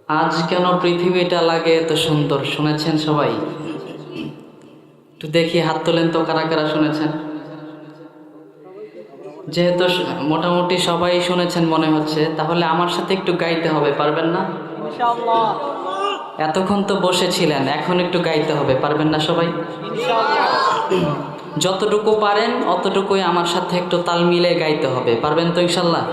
আজ কেন পৃথিবীটা লাগে এত সুন্দর, শুনেছেন সবাই? একটু দেখি হাত তোলেন তো, কারা কারা শুনেছেন? যেহেতু মোটামুটি সবাই শুনেছেন মনে হচ্ছে, তাহলে আমার সাথে একটু গাইতে হবে, পারবেন না? ইনশাআল্লাহ। এতক্ষণ তো বসেছিলেন, এখন একটু গাইতে হবে, পারবেন না সবাই? ইনশাআল্লাহ। যতটুকু পারেন অতটুকুই আমার সাথে একটু তাল মিলে গাইতে হবে, পারবেন তো ইনশাল্লাহ?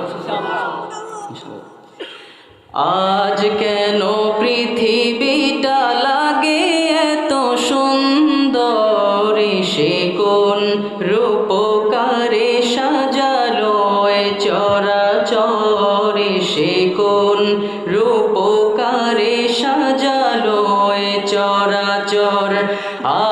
আজ কেন পৃথিবীটা লাগে এত সুন্দর, সে কোন রূপকারে সাজালো এ চরাচর, সে কোন রূপকারে সাজালো এ চরাচর।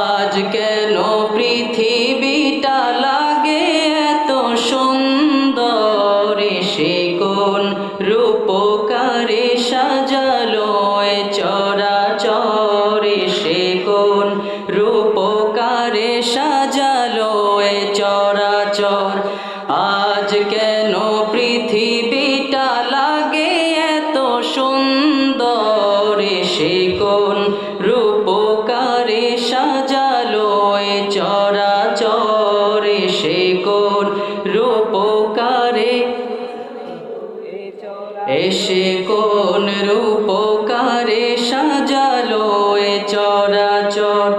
আজ কেন পৃথিবীটা লাগে এত সুন্দর, সে কোন রূপকারে সাজালো এ চরাচর, সে কোন রূপকারে সাজালো এ চরাচর। আজ কেন পৃথিবীটা লাগে এত সুন্দর, সে কোন রূপকারে সাজালো এ চরাচর, সে কোন রূপকারে এসে কোন রূপকারে সাজালো এ চরাচর।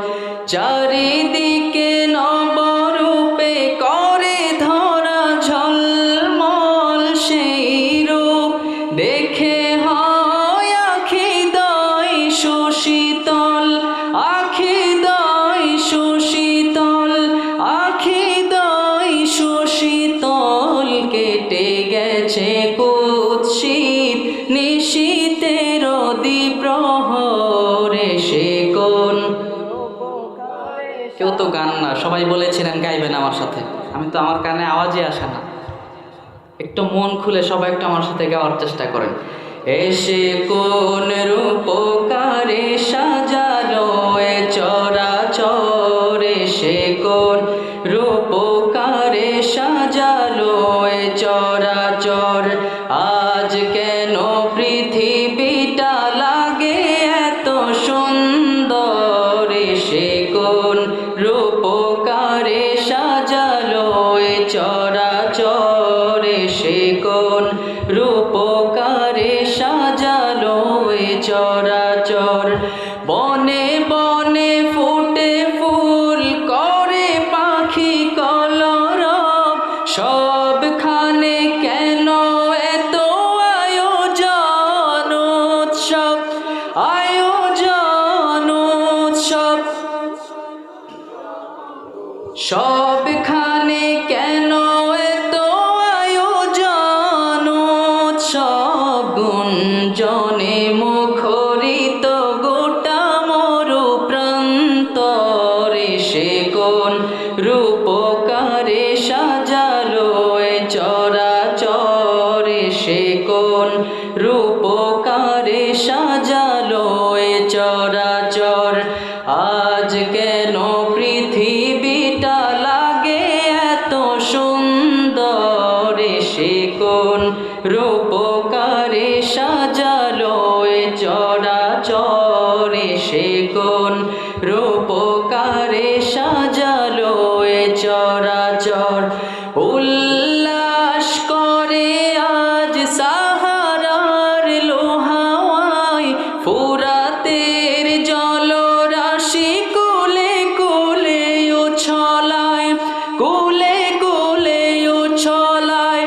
চারিদিকে নবরূপে করে ধরা ঝলমল, সেই রূপ দেখে হয় আখিদয় সুশীতল, আখিদয় সুশীতল, আখিদয় সুশীতল। কেটে গেছে কুৎসিত নিশীতের দ্বিপ্রহরে, সে কোন। কেউ তো গান না, সবাই বলেছিলেন গাইবেন আমার সাথে, আমি তো আমার কানে আওয়াজই আসে না। একটু মন খুলে সবাই একটু আমার সাথে গাওয়ার চেষ্টা করেন। এসে কোন রূপকারে সাজালো এ চরাচর, সে কোন রূপকারে সাজালো এ চরাচর। আজ কেন পৃথিবীটা লাগে এত সুন্দর, সে কোন রূপকারে সাজালো এ চরাচর, সে কোন রূপকারে সাজালো এ চরাচর। বনে বনে ফুটে ফুল করে পাখি কলরব, সবখানে কেন এত আয়োজন উৎসব, আয়োজন উৎসব। সবখানে কেন এত আয়োজন উৎসব, গুঞ্জনে মুখরিত গোটা মরু প্রান্তরে, সে কোন রূপকারে সাজালো এ চরাচর, সে কোন রূপকারে সাজালো এ চরাচর। আজ কেন পৃথিবীটা লাগে এত সুন্দর, সে কোন রূপকারে সাজালো এ চরাচর, সে কোন রূপকারে সাজালো এ চরাচর। উল্লাস করে আজ সাহারার লোহাওয়ায়, ফুরাতের জলরাশি কুলে কুলে উছলায়, কুলে কুলে উছলায়।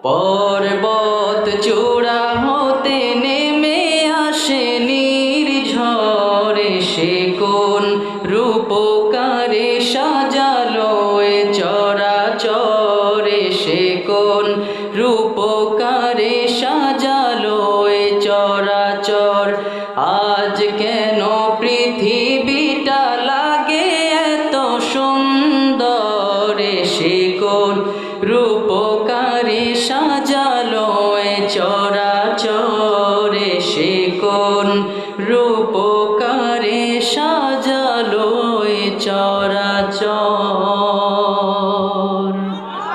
পর্বত চূড়া হতে নেমে আসে নির্ঝরে, সে কোন রূপকারে সাজালো এ চরাচর, সে কোন রূপকারে সাজালো এ চরাচর। আজ কেন পৃথিবীটা লাগে এত সুন্দর, সে কোন রূপকারে সাজালো এ চরাচর।